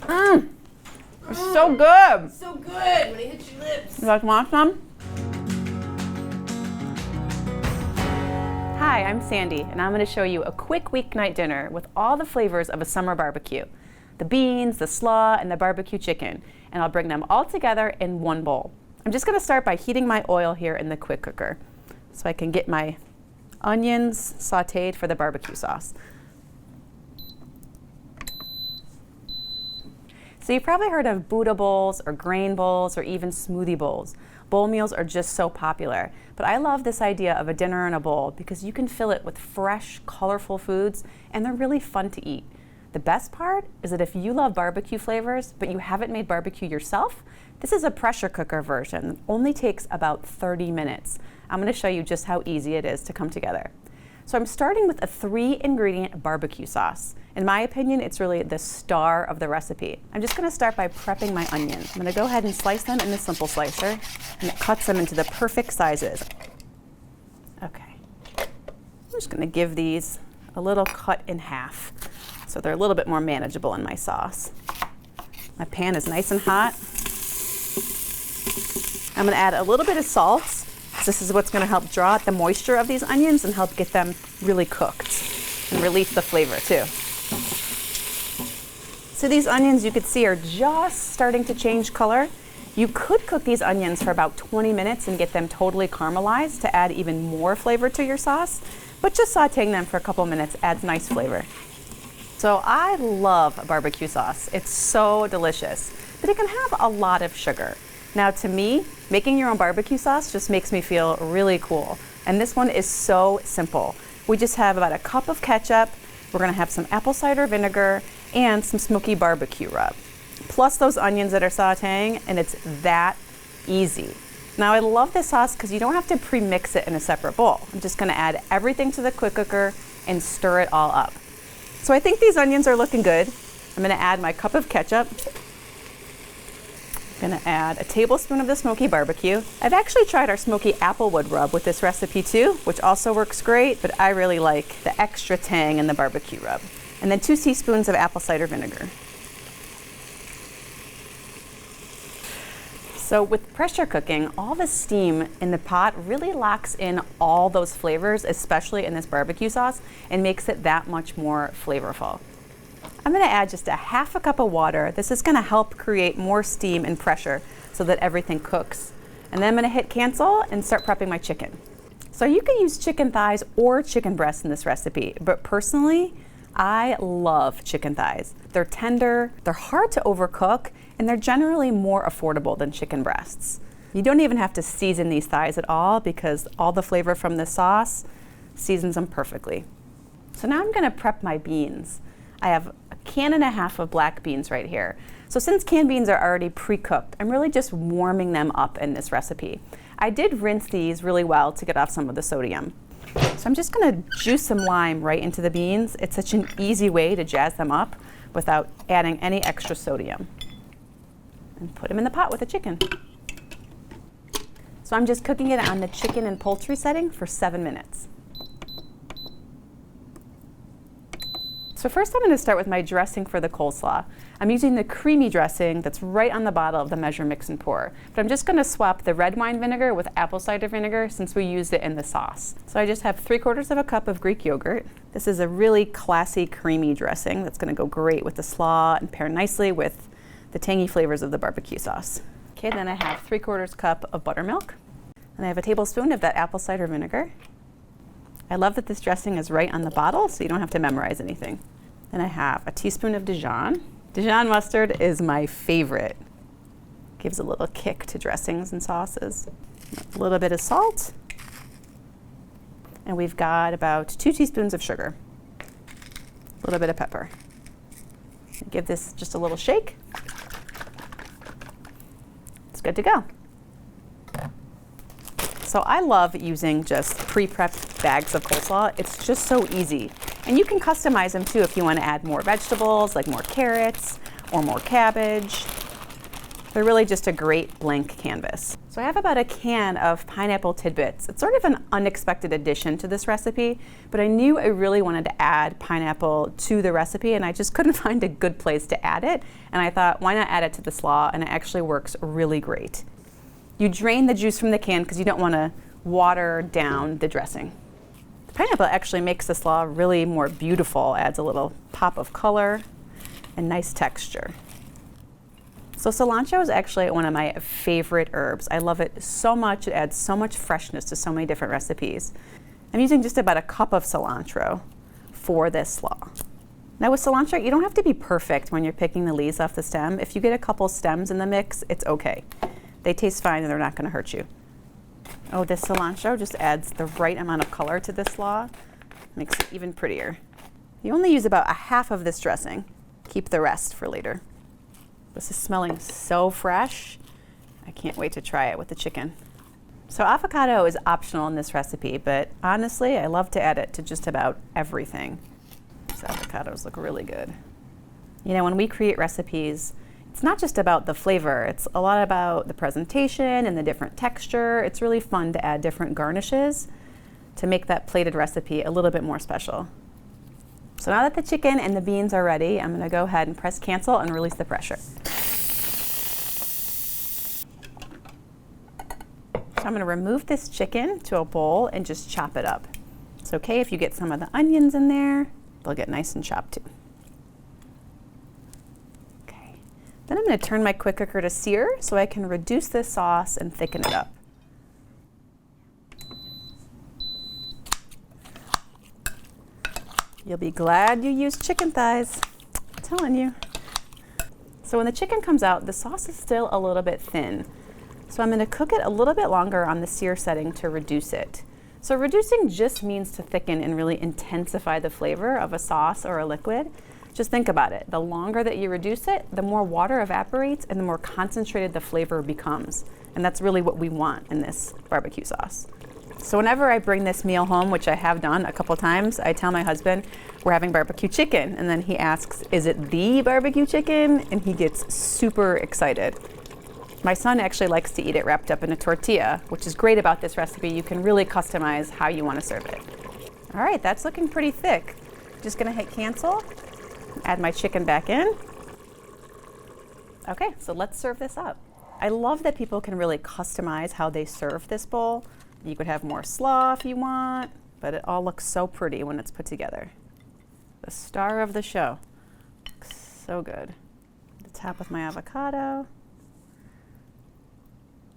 Mmm, it's so good. So good when it hits your lips. You guys want some? Hi, I'm Sandy, and I'm going to show you a quick weeknight dinner with all the flavors of a summer barbecue. The beans, the slaw, and the barbecue chicken, and I'll bring them all together in one bowl. I'm just going to start by heating my oil here in the quick cooker so I can get my onions sauteed for the barbecue sauce. So you've probably heard of Buddha bowls or grain bowls or even smoothie bowls. Bowl meals are just so popular, but I love this idea of a dinner in a bowl because you can fill it with fresh, colorful foods, and they're really fun to eat. The best part is that if you love barbecue flavors, but you haven't made barbecue yourself, this is a pressure cooker version. It only takes about 30 minutes. I'm going to show you just how easy it is to come together. So I'm starting with a 3-ingredient barbecue sauce. In my opinion, it's really the star of the recipe. I'm just going to start by prepping my onions. I'm going to go ahead and slice them in the simple slicer, and it cuts them into the perfect sizes. Okay. I'm just going to give these a little cut in half so they're a little bit more manageable in my sauce. My pan is nice and hot. I'm going to add a little bit of salt. This is what's going to help draw out the moisture of these onions and help get them really cooked and release the flavor too. So these onions, you could see, are just starting to change color. You could cook these onions for about 20 minutes and get them totally caramelized to add even more flavor to your sauce, but just sauteing them for a couple minutes adds nice flavor. So I love barbecue sauce. It's so delicious, but it can have a lot of sugar. Now to me, making your own barbecue sauce just makes me feel really cool. And this one is so simple. We just have about a cup of ketchup. We're gonna have some apple cider vinegar and some smoky barbecue rub. Plus those onions that are sauteing, and it's that easy. Now I love this sauce because you don't have to pre-mix it in a separate bowl. I'm just gonna add everything to the quick cooker and stir it all up. So I think these onions are looking good. I'm gonna add my cup of ketchup. I'm gonna add a tablespoon of the smoky barbecue. I've actually tried our smoky applewood rub with this recipe too, which also works great, but I really like the extra tang in the barbecue rub. And then 2 teaspoons of apple cider vinegar. So with pressure cooking, all the steam in the pot really locks in all those flavors, especially in this barbecue sauce, and makes it that much more flavorful. I'm going to add just a half a cup of water. This is going to help create more steam and pressure so that everything cooks. And then I'm going to hit cancel and start prepping my chicken. So you can use chicken thighs or chicken breasts in this recipe, but personally, I love chicken thighs. They're tender, they're hard to overcook, and they're generally more affordable than chicken breasts. You don't even have to season these thighs at all because all the flavor from the sauce seasons them perfectly. So now I'm going to prep my beans. I have a can and a half of black beans right here. So since canned beans are already pre-cooked, I'm really just warming them up in this recipe. I did rinse these really well to get off some of the sodium. So I'm just gonna juice some lime right into the beans. It's such an easy way to jazz them up without adding any extra sodium. And put them in the pot with the chicken. So I'm just cooking it on the chicken and poultry setting for 7 minutes. So first I'm going to start with my dressing for the coleslaw. I'm using the creamy dressing that's right on the bottle of the Measure, Mix, and Pour. But I'm just going to swap the red wine vinegar with apple cider vinegar since we used it in the sauce. So I just have 3/4 of a cup of Greek yogurt. This is a really classy creamy dressing that's going to go great with the slaw and pair nicely with the tangy flavors of the barbecue sauce. Okay, then I have 3/4 cup of buttermilk. And I have a tablespoon of that apple cider vinegar. I love that this dressing is right on the bottle, so you don't have to memorize anything. Then I have a teaspoon of Dijon. Dijon mustard is my favorite. Gives a little kick to dressings and sauces. A little bit of salt. And we've got about 2 teaspoons of sugar. A little bit of pepper. Give this just a little shake. It's good to go. So I love using just pre-prepped bags of coleslaw. It's just so easy. And you can customize them too if you want to add more vegetables, like more carrots or more cabbage. They're really just a great blank canvas. So I have about a can of pineapple tidbits. It's sort of an unexpected addition to this recipe, but I knew I really wanted to add pineapple to the recipe and I just couldn't find a good place to add it. And I thought, why not add it to the slaw? And it actually works really great. You drain the juice from the can because you don't want to water down the dressing. The pineapple actually makes the slaw really more beautiful, adds a little pop of color and nice texture. So cilantro is actually one of my favorite herbs. I love it so much. It adds so much freshness to so many different recipes. I'm using just about a cup of cilantro for this slaw. Now with cilantro, you don't have to be perfect when you're picking the leaves off the stem. If you get a couple stems in the mix, it's okay. They taste fine and they're not going to hurt you. Oh, this cilantro just adds the right amount of color to this slaw. Makes it even prettier. You only use about a half of this dressing. Keep the rest for later. This is smelling so fresh. I can't wait to try it with the chicken. So avocado is optional in this recipe, but honestly, I love to add it to just about everything. These avocados look really good. You know, when we create recipes, it's not just about the flavor. It's a lot about the presentation and the different texture. It's really fun to add different garnishes to make that plated recipe a little bit more special. So now that the chicken and the beans are ready, I'm going to go ahead and press cancel and release the pressure. So I'm going to remove this chicken to a bowl and just chop it up. It's okay if you get some of the onions in there. They'll get nice and chopped too. Okay. Then I'm going to turn my quick cooker to sear so I can reduce this sauce and thicken it up. You'll be glad you used chicken thighs, I'm telling you. So when the chicken comes out, the sauce is still a little bit thin. So I'm going to cook it a little bit longer on the sear setting to reduce it. So reducing just means to thicken and really intensify the flavor of a sauce or a liquid. Just think about it. The longer that you reduce it, the more water evaporates and the more concentrated the flavor becomes. And that's really what we want in this barbecue sauce. So whenever I bring this meal home, which I have done a couple times, I tell my husband we're having barbecue chicken. And then he asks, is it the barbecue chicken? And he gets super excited. My son actually likes to eat it wrapped up in a tortilla, which is great about this recipe. You can really customize how you want to serve it. All right, that's looking pretty thick. Just gonna hit cancel, add my chicken back in. Okay, so let's serve this up. I love that people can really customize how they serve this bowl. You could have more slaw if you want, but it all looks so pretty when it's put together. The star of the show. Looks so good. The top with my avocado.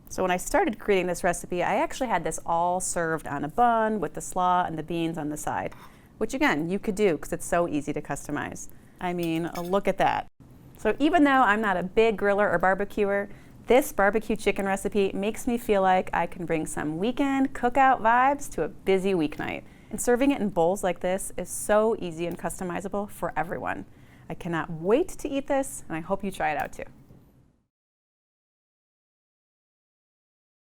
So when I started creating this recipe, I actually had this all served on a bun with the slaw and the beans on the side, which again, you could do because it's so easy to customize. I mean, look at that. So even though I'm not a big griller or barbecuer, this barbecue chicken recipe makes me feel like I can bring some weekend cookout vibes to a busy weeknight. And serving it in bowls like this is so easy and customizable for everyone. I cannot wait to eat this, and I hope you try it out too.